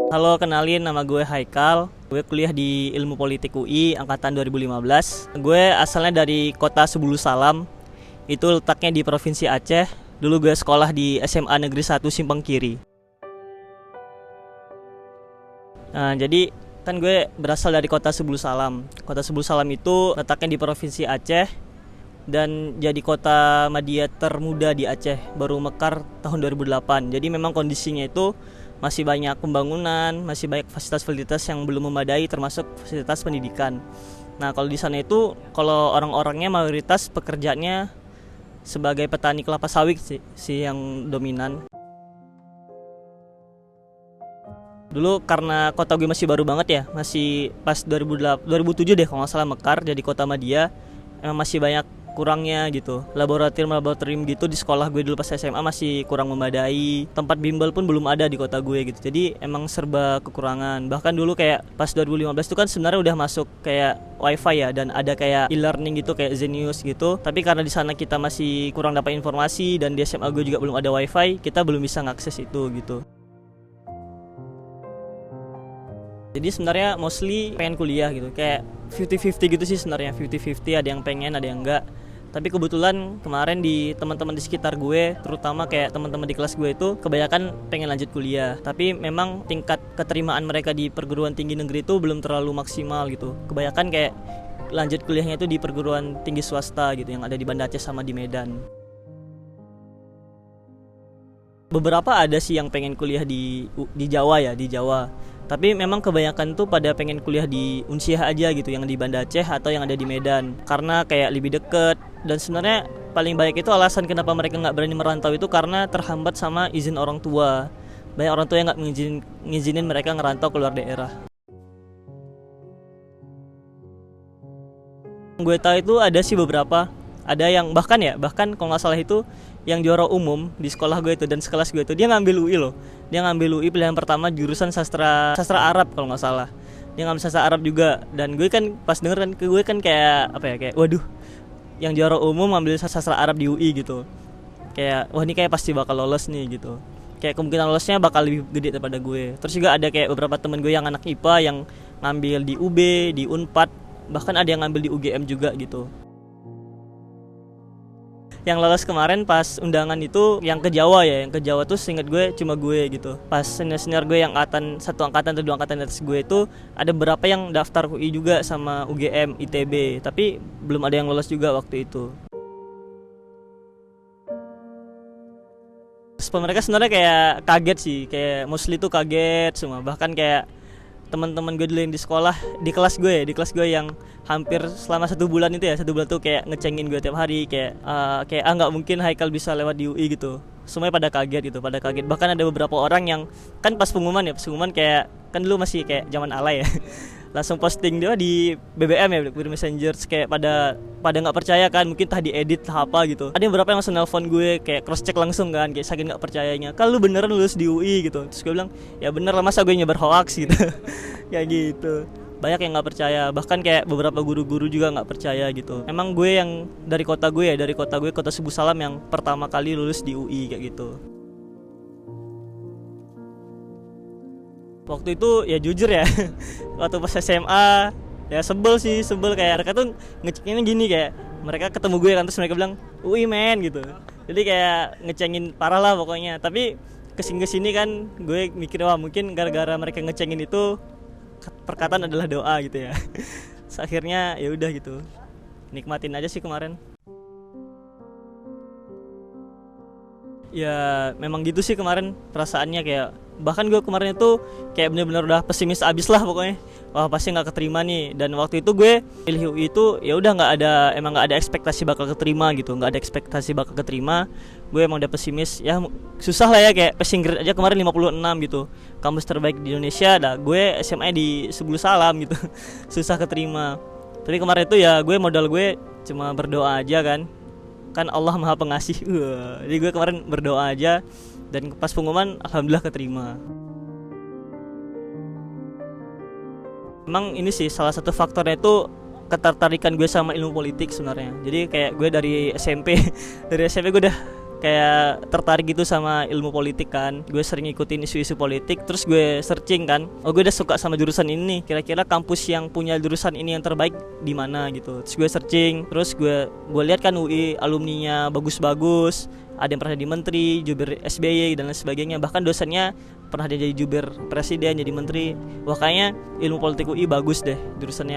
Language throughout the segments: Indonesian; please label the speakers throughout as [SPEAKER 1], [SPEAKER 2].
[SPEAKER 1] Halo, kenalin nama gue Haikal. Gue kuliah di Ilmu Politik UI angkatan 2015. Gue asalnya dari kota Sebulu Salam. Itu letaknya di Provinsi Aceh. Dulu gue sekolah di SMA Negeri 1 Simpang Kiri. Nah, jadi kan gue berasal dari kota Sebulu Salam. Kota Sebulu Salam itu letaknya di Provinsi Aceh dan jadi kota media termuda di Aceh, baru mekar tahun 2008. Jadi memang kondisinya itu masih banyak pembangunan, masih banyak fasilitas-fasilitas yang belum memadai, termasuk fasilitas pendidikan. Nah, kalau di sana itu kalau orang-orangnya mayoritas pekerjaannya sebagai petani kelapa sawit sih yang dominan. Dulu karena kota gue masih baru banget ya, masih pas 2007 deh kalau nggak salah mekar jadi kota media, emang masih banyak kurangnya gitu. Laboratorium gitu di sekolah gue dulu pas SMA masih kurang memadai. Tempat bimbel pun belum ada di kota gue gitu. Jadi emang serba kekurangan. Bahkan dulu kayak pas 2015 itu kan sebenarnya udah masuk kayak wifi ya, dan ada kayak e-learning gitu kayak Zenius gitu. Tapi karena di sana kita masih kurang dapat informasi dan di SMA gue juga belum ada wifi, kita belum bisa ngakses itu gitu. Jadi sebenarnya mostly pengen kuliah gitu, kayak 50-50 gitu sih sebenarnya, 50-50, ada yang pengen, ada yang enggak. Tapi kebetulan kemarin di teman-teman di sekitar gue, terutama kayak teman-teman di kelas gue itu kebanyakan pengen lanjut kuliah. Tapi memang tingkat keterimaan mereka di perguruan tinggi negeri itu belum terlalu maksimal gitu. Kebanyakan kayak lanjut kuliahnya itu di perguruan tinggi swasta gitu yang ada di Banda Aceh sama di Medan. Beberapa ada sih yang pengen kuliah di Jawa ya, di Jawa. Tapi memang kebanyakan tuh pada pengen kuliah di Unsyah aja gitu, yang di Banda Aceh atau yang ada di Medan. Karena kayak lebih deket, dan sebenarnya paling banyak itu alasan kenapa mereka nggak berani merantau itu karena terhambat sama izin orang tua. Banyak orang tua yang nggak ngizinin mereka ngerantau keluar daerah. Gue tahu itu ada sih beberapa. Ada yang bahkan kalau nggak salah itu yang juara umum di sekolah gue itu dan sekelas gue itu dia ngambil UI loh. Dia ngambil UI pilihan pertama jurusan sastra Arab kalau nggak salah. Dia ngambil sastra Arab juga, dan gue kan pas denger kan ke gue kan kayak apa ya, kayak waduh, yang juara umum ngambil sastra Arab di UI gitu. Kayak wah, ini kayak pasti bakal lolos nih gitu. Kayak kemungkinan lolosnya bakal lebih gede daripada gue. Terus juga ada kayak beberapa temen gue yang anak IPA yang ngambil di UB, di Unpad, bahkan ada yang ngambil di UGM juga gitu. Yang lolos kemarin pas undangan itu yang ke Jawa ya, yang ke Jawa tuh seingat gue cuma gue gitu. Pas senior gue yang satu angkatan atau dua angkatan atas gue itu ada beberapa yang daftar UI juga sama UGM, ITB, tapi belum ada yang lolos juga waktu itu. Respon mereka sebenarnya kayak kaget sih, kayak mostly tuh kaget semua. Bahkan kayak teman-teman gue dulu yang di sekolah, di kelas gue yang hampir selama 1 bulan itu ya, 1 bulan tuh kayak ngecengin gue tiap hari, kayak nggak mungkin Haikal bisa lewat di UI gitu. Semuanya pada kaget gitu, pada kaget. Bahkan ada beberapa orang yang kan pas pengumuman kayak kan dulu masih kayak zaman alay ya. Langsung posting dia di BBM ya, BlackBerry Messenger, kayak pada nggak percaya kan, mungkin tah diedit tah apa gitu. Ada beberapa yang langsung nelfon gue kayak cross check langsung kan, kayak saking nggak percayanya, "Kal, lu beneran lulus di UI gitu?" Terus gue bilang, "Ya bener lah, masa gue nyebar hoax gitu." Kayak gitu. Banyak yang nggak percaya, bahkan kayak beberapa guru-guru juga nggak percaya gitu. Emang gue yang dari kota gue, kota Sebulu Salam yang pertama kali lulus di UI kayak gitu. Waktu itu ya jujur ya, waktu pas SMA ya sebel kayak mereka tuh ngecekinnya gini, kayak mereka ketemu gue kan, terus mereka bilang UI men gitu. Jadi kayak ngecengin parah lah pokoknya. Tapi kesini kan gue mikir, wah mungkin gara-gara mereka ngecengin itu perkataan adalah doa gitu ya. Akhirnya ya udah gitu, nikmatin aja sih kemarin. Ya memang gitu sih kemarin perasaannya, kayak bahkan gue kemarin itu kayak benar-benar udah pesimis abis lah pokoknya, wah pasti nggak keterima nih. Dan waktu itu gue pilih UI itu ya udah emang nggak ada ekspektasi bakal keterima gitu, gue emang udah pesimis ya, susah lah ya, kayak passing grade aja kemarin 56 gitu, kampus terbaik di Indonesia, gue SMA di Sebulu Salam gitu. Susah keterima. Tapi kemarin itu ya modal gue cuma berdoa aja kan Allah maha pengasih. Jadi gue kemarin berdoa aja, dan pas pengumuman alhamdulillah keterima. Emang ini sih salah satu faktornya itu ketertarikan gue sama ilmu politik sebenarnya. Jadi kayak gue dari SMP gue udah kayak tertarik gitu sama ilmu politik kan. Gue sering ikutin isu-isu politik, terus gue searching kan, oh gue udah suka sama jurusan ini nih, kira-kira kampus yang punya jurusan ini yang terbaik di mana gitu. Terus gue searching, terus gue lihat kan UI alumninya bagus-bagus, ada yang pernah jadi menteri, jubir SBY dan lain sebagainya, bahkan dosennya pernah jadi jubir presiden, jadi menteri. Wah kayaknya ilmu politik UI bagus deh, jurusan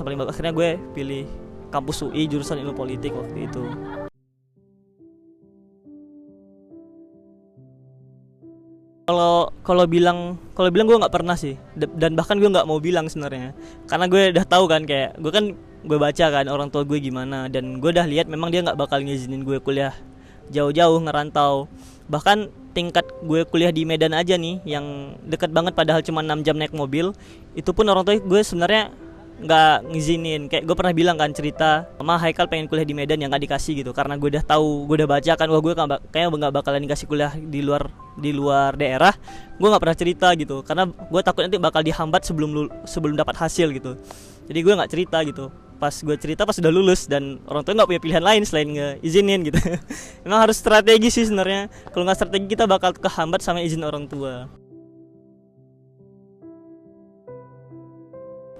[SPEAKER 1] paling bagus. Akhirnya gue pilih kampus UI jurusan ilmu politik waktu itu. Kalau bilang gue nggak pernah sih, dan bahkan gue nggak mau bilang sebenarnya, karena gue udah tahu kan, kayak gue baca kan orang tua gue gimana, dan gue udah lihat memang dia nggak bakal ngizinin gue kuliah jauh-jauh ngerantau. Bahkan tingkat gue kuliah di Medan aja nih, yang dekat banget padahal cuma 6 jam naik mobil, itu pun orang tua gue sebenarnya nggak ngizinin. Kayak gue pernah bilang kan, cerita sama Haikal pengen kuliah di Medan yang nggak dikasih gitu, karena gue udah tahu, gue udah baca kan, wah gue kayaknya nggak bakalan dikasih kuliah di luar daerah. Gue nggak pernah cerita gitu, karena gue takut nanti bakal dihambat sebelum dapat hasil gitu. Jadi gue nggak cerita gitu. Pas gue cerita pas udah lulus, dan orang tua nggak punya pilihan lain selain ngeizinin gitu. Emang harus strategi sih sebenarnya. Kalau nggak strategi kita bakal kehambat sama izin orang tua.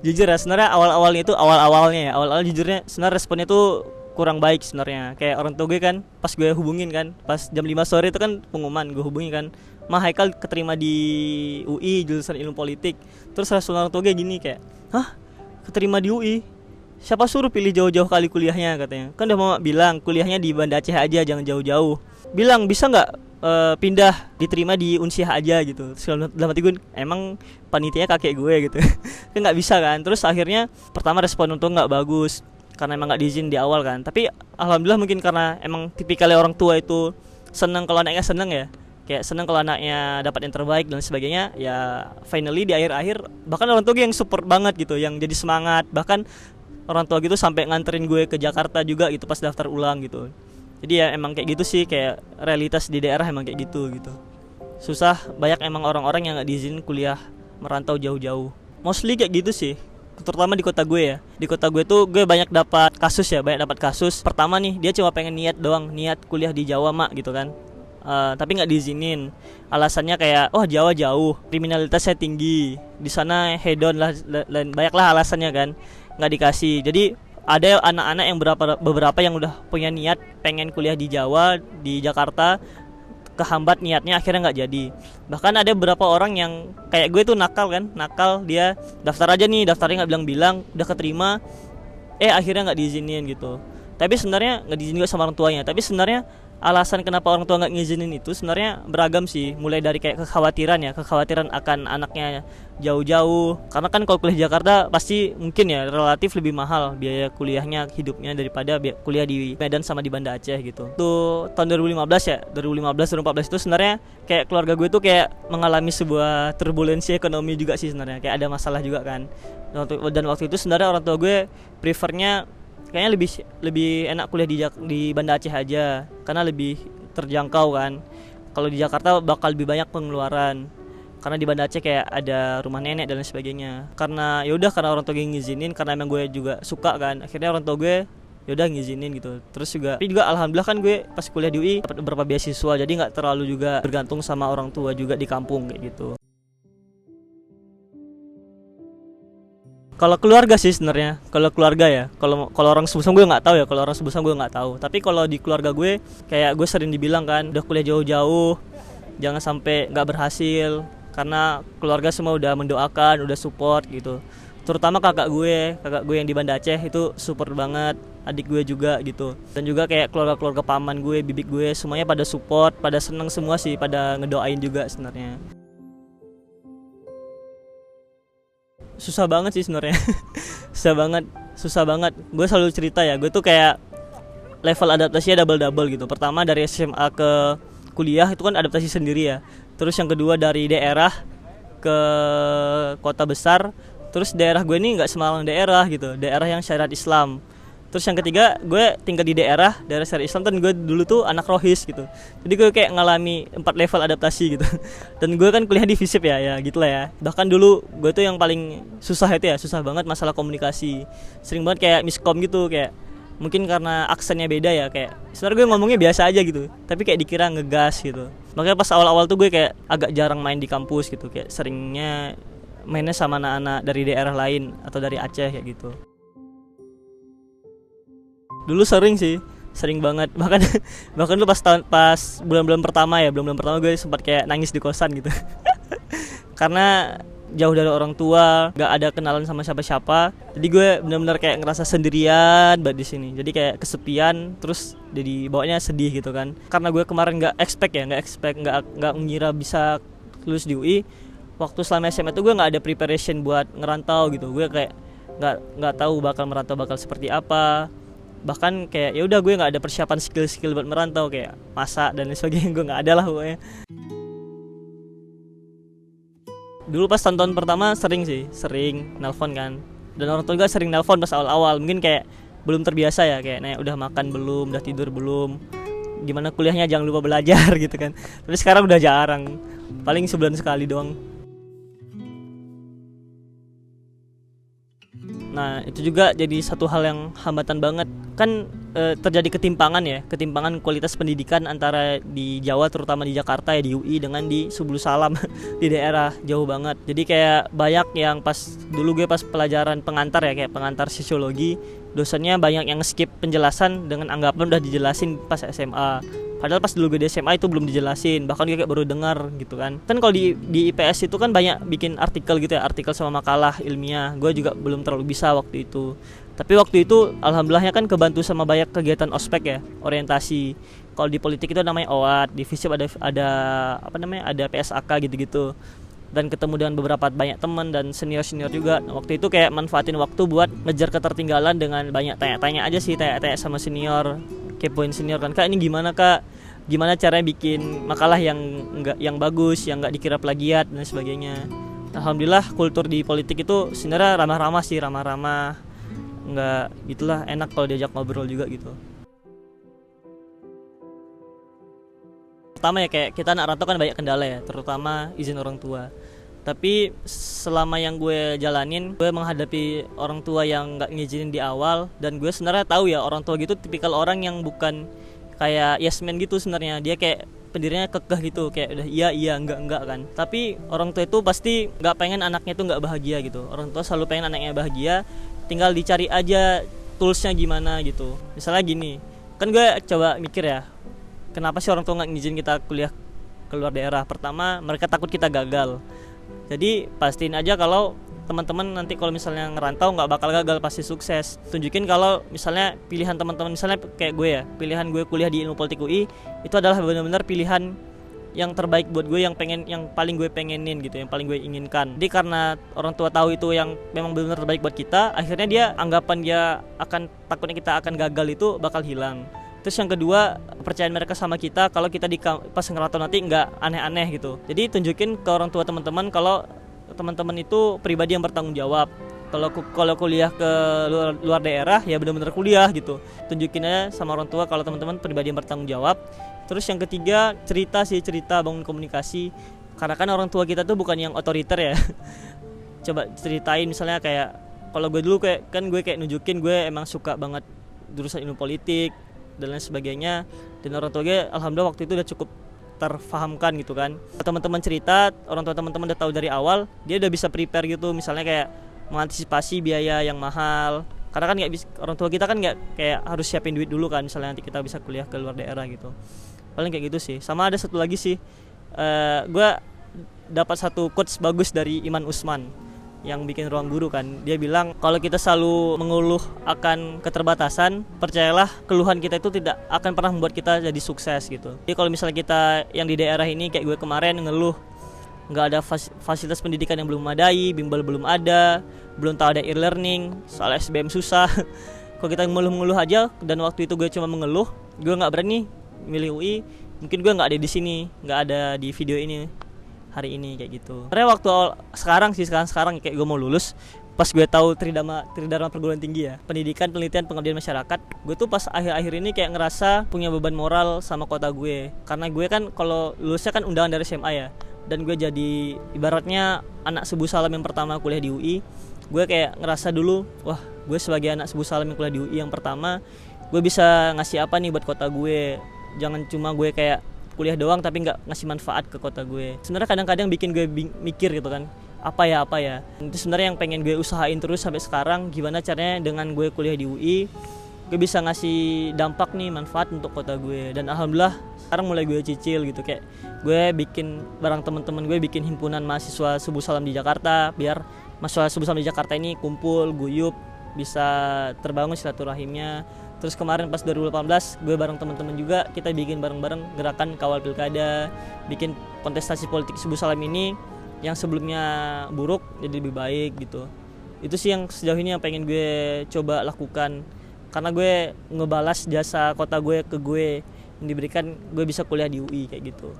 [SPEAKER 1] Jujur ya, sebenarnya awal-awal jujurnya sebenarnya responnya tuh kurang baik sebenarnya. Kayak orang tua gue kan, pas gue hubungin kan, pas jam 5 sore itu kan pengumuman, gue hubungin kan, "Ma, Haikal keterima di UI jurusan ilmu politik." Terus respon orang tua gue gini kayak, "Hah? Keterima di UI? Siapa suruh pilih jauh-jauh kali kuliahnya?" katanya. "Kan udah mama bilang kuliahnya di Banda Aceh aja, jangan jauh-jauh. Bilang bisa nggak pindah diterima di Unsyah aja gitu." Terus dalam hati gue, emang panitianya kakek gue gitu. Kan nggak bisa kan. Terus akhirnya pertama respon untuk nggak bagus, karena emang nggak diizin di awal kan. Tapi alhamdulillah mungkin karena emang tipikalnya orang tua itu seneng kalau anaknya seneng ya, kayak seneng kalau anaknya dapat yang terbaik dan sebagainya. Ya finally di akhir-akhir bahkan orang tua gue yang support banget gitu, yang jadi semangat. Bahkan orang tua gitu sampai nganterin gue ke Jakarta juga gitu pas daftar ulang gitu. Jadi ya emang kayak gitu sih, kayak realitas di daerah emang kayak gitu. Susah, banyak emang orang-orang yang nggak diizinin kuliah merantau jauh-jauh. Mostly kayak gitu sih, terutama di kota gue ya. Di kota gue tuh gue banyak dapat kasus. Pertama nih, dia cuma pengen niat kuliah di Jawa mak gitu kan. Tapi nggak diizinin. Alasannya kayak, oh Jawa jauh, kriminalitasnya tinggi, di sana hedon lah, banyaklah alasannya kan, nggak dikasih. Jadi ada anak-anak yang beberapa yang udah punya niat pengen kuliah di Jawa, di Jakarta, kehambat niatnya, akhirnya nggak jadi. Bahkan ada beberapa orang yang kayak gue tuh nakal, dia daftarnya nggak bilang-bilang, udah keterima, akhirnya nggak diizinin gitu. Tapi sebenarnya nggak diizinin juga sama orang tuanya. Tapi sebenarnya alasan kenapa orang tua nggak ngizinin itu sebenarnya beragam sih. Mulai dari kayak kekhawatiran akan anaknya jauh-jauh. Karena kan kalau kuliah di Jakarta pasti mungkin ya relatif lebih mahal biaya kuliahnya, hidupnya, daripada kuliah di Medan sama di Banda Aceh gitu. Itu tahun 2014 itu sebenarnya kayak keluarga gue tuh kayak mengalami sebuah turbulensi ekonomi juga sih sebenarnya. Kayak ada masalah juga kan. Dan waktu itu sebenarnya orang tua gue prefernya kayaknya lebih enak kuliah di Banda Aceh aja, karena lebih terjangkau kan. Kalau di Jakarta bakal lebih banyak pengeluaran, karena di Banda Aceh kayak ada rumah nenek dan lain sebagainya. Karena orang tua gue ngizinin, karena emang gue juga suka kan, akhirnya orang tua gue yaudah ngizinin gitu. Tapi juga alhamdulillah kan gue pas kuliah di UI dapat beberapa beasiswa, jadi nggak terlalu juga bergantung sama orang tua juga di kampung kayak gitu. Kalau keluarga sih sebenarnya, kalau orang sebusang gue nggak tahu ya, Tapi kalau di keluarga gue, kayak gue sering dibilang kan, udah kuliah jauh-jauh, jangan sampai nggak berhasil, karena keluarga semua udah mendoakan, udah support gitu. Terutama kakak gue yang di Banda Aceh itu support banget, adik gue juga gitu. Dan juga kayak keluarga paman gue, bibik gue, semuanya pada support, pada seneng semua sih, pada ngedoain juga sebenarnya. Susah banget sih sebenarnya. susah banget. Gue selalu cerita ya, gue tuh kayak level adaptasinya double gitu. Pertama dari SMA ke kuliah itu kan adaptasi sendiri ya. Terus yang kedua dari daerah ke kota besar. Terus daerah gue ini nggak Semarang daerah gitu, daerah yang syariat Islam. Terus yang ketiga, gue tinggal di daerah syariat Islam, dan gue dulu tuh anak rohis gitu. Jadi gue kayak ngalami 4 level adaptasi gitu. Dan gue kan kuliah di FISIP ya gitulah ya. Bahkan dulu gue tuh yang paling susah banget masalah komunikasi. Sering banget kayak miskom gitu, kayak Mungkin karena aksennya beda ya, kayak sebenarnya gue ngomongnya biasa aja gitu, tapi kayak dikira ngegas gitu. Makanya pas awal-awal tuh gue kayak agak jarang main di kampus gitu, kayak seringnya mainnya sama anak-anak dari daerah lain atau dari Aceh kayak gitu. Dulu sering sih, sering banget. Bahkan lu pas bulan-bulan pertama ya, bulan-bulan pertama gue sempat kayak nangis di kosan gitu. Karena jauh dari orang tua, nggak ada kenalan sama siapa-siapa. Jadi gue benar-benar kayak ngerasa sendirian banget di sini. Jadi kayak kesepian, terus jadi bawanya sedih gitu kan. Karena gue kemarin nggak expect, nggak mengira bisa lulus di UI. Waktu selama SMA itu gue nggak ada preparation buat ngerantau gitu. Gue kayak nggak tahu bakal merantau bakal seperti apa. Bahkan kayak ya udah gue nggak ada persiapan skill buat merantau, kayak masak dan lain sebagainya gue nggak ada lah pokoknya. Dulu pas tahun pertama sering nelpon kan, dan orang tua juga sering nelpon pas awal-awal. Mungkin kayak belum terbiasa ya, kayak nanya udah makan belum, udah tidur belum, gimana kuliahnya, jangan lupa belajar gitu kan. Tapi sekarang udah jarang, paling sebulan sekali doang. Nah itu juga jadi satu hal yang hambatan banget kan. Terjadi ketimpangan kualitas pendidikan antara di Jawa, terutama di Jakarta ya, di UI dengan di Subulu Salam di daerah jauh banget. Jadi kayak banyak yang pas dulu gue pas pelajaran pengantar ya, kayak pengantar sosiologi, dosennya banyak yang skip penjelasan dengan anggapan udah dijelasin pas SMA. Padahal pas dulu gue di SMA itu belum dijelasin, bahkan gue kayak baru dengar gitu kan. Kan kalau di IPS itu kan banyak bikin artikel gitu ya, artikel sama makalah ilmiah. Gue juga belum terlalu bisa waktu itu. Tapi waktu itu alhamdulillahnya kan kebantu sama banyak kegiatan ospek ya, orientasi. Kalau di politik itu namanya OAT, di FISIP ada apa namanya, ada PSAK gitu-gitu. Dan ketemu dengan beberapa banyak teman dan senior-senior juga. Nah, waktu itu kayak manfaatin waktu buat ngejar ketertinggalan dengan banyak tanya-tanya aja sih, tanya-tanya sama senior, kepoin senior kan, Kak ini gimana Kak? Gimana caranya bikin makalah yang bagus, yang enggak dikira plagiat dan sebagainya. Alhamdulillah kultur di politik itu sebenarnya ramah-ramah, nggak gitulah, enak kalau diajak ngobrol juga gitu. Pertama ya, kayak kita anak rantau kan banyak kendala ya, terutama izin orang tua. Tapi selama yang gue jalanin, gue menghadapi orang tua yang nggak ngizinin di awal, dan gue sebenarnya tahu ya orang tua gitu tipikal orang yang bukan kayak yes man gitu sebenarnya. Dia kayak pendirinya kekeh gitu, kayak udah iya enggak kan. Tapi orang tua itu pasti nggak pengen anaknya tuh nggak bahagia gitu. Orang tua selalu pengen anaknya bahagia, tinggal dicari aja toolsnya gimana gitu. Misalnya gini, kan gue coba mikir ya, kenapa sih orang tua nggak ngizin kita kuliah keluar daerah? Pertama, mereka takut kita gagal. Jadi pastiin aja kalau teman-teman nanti kalau misalnya ngerantau nggak bakal gagal, pasti sukses. Tunjukin kalau misalnya pilihan teman-teman, misalnya kayak gue ya, pilihan gue kuliah di Ilmu Politik UI itu adalah benar-benar pilihan yang terbaik buat gue, yang paling gue pengenin gitu, yang paling gue inginkan. Jadi karena orang tua tahu itu yang memang benar-benar terbaik buat kita, akhirnya dia anggapan dia akan takutnya kita akan gagal itu bakal hilang. Terus yang kedua, kepercayaan mereka sama kita kalau kita pas ngerantau nanti nggak aneh-aneh gitu. Jadi tunjukin ke orang tua teman-teman kalau teman-teman itu pribadi yang bertanggung jawab. Kalau kuliah ke luar daerah ya benar-benar kuliah gitu. Tunjukin aja sama orang tua kalau teman-teman pribadi yang bertanggung jawab. Terus yang ketiga, cerita, bangun komunikasi. Karena kan orang tua kita tuh bukan yang otoriter ya. Coba ceritain misalnya kayak kalau gue dulu gue nunjukin gue emang suka banget jurusan ilmu politik dan lain sebagainya, dan orang tua gue alhamdulillah waktu itu udah cukup terfahamkan gitu kan. Teman-teman cerita, orang tua teman-teman udah tahu dari awal, dia udah bisa prepare gitu, misalnya kayak mengantisipasi biaya yang mahal. Karena kan nggak bisa, orang tua kita kan nggak kayak harus siapin duit dulu kan, misalnya nanti kita bisa kuliah ke luar daerah gitu. Paling kayak gitu sih. Sama ada satu lagi sih, gue dapat satu quotes bagus dari Iman Usman yang bikin Ruang Guru kan. Dia bilang kalau kita selalu mengeluh akan keterbatasan, percayalah keluhan kita itu tidak akan pernah membuat kita jadi sukses gitu. Jadi kalau misalnya kita yang di daerah ini kayak gue kemarin ngeluh nggak ada fasilitas pendidikan yang belum memadai, bimbel belum ada, belum tahu ada e-learning, soal SBM susah. Kalau kita mengeluh-mengeluh aja, dan waktu itu gue cuma mengeluh, gue nggak berani milih UI, mungkin gue nggak ada di sini, nggak ada di video ini hari ini kayak gitu. Karena waktu sekarang kayak gue mau lulus, pas gue tahu Tridharma perguruan tinggi ya, pendidikan, penelitian, pengabdian masyarakat, gue tuh pas akhir-akhir ini kayak ngerasa punya beban moral sama kota gue. Karena gue kan kalau lulusnya kan undangan dari SMA ya, dan gue jadi ibaratnya anak Subulu Salam yang pertama kuliah di UI. Gue kayak ngerasa dulu, wah gue sebagai anak Subuh Salam yang kuliah di UI yang pertama, gue bisa ngasih apa nih buat kota gue. Jangan cuma gue kayak kuliah doang tapi nggak ngasih manfaat ke kota gue. Sebenarnya kadang-kadang bikin gue mikir gitu kan, apa ya itu sebenarnya yang pengen gue usahain terus sampai sekarang, gimana caranya dengan gue kuliah di UI gue bisa ngasih dampak nih, manfaat untuk kota gue. Dan alhamdulillah sekarang mulai gue cicil gitu, kayak gue bikin bareng teman-teman gue bikin himpunan mahasiswa Subuh Salam di Jakarta, biar mahasiswa Subuh Salam di Jakarta ini kumpul guyup, bisa terbangun silaturahimnya. Terus kemarin pas 2018 gue bareng teman-teman juga kita bikin bareng-bareng gerakan kawal pilkada, bikin kontestasi politik Subuh Salam ini yang sebelumnya buruk jadi lebih baik gitu. Itu sih yang sejauh ini yang pengen gue coba lakukan, karena gue ngebalas jasa kota gue ke gue yang diberikan gue bisa kuliah di UI kayak gitu.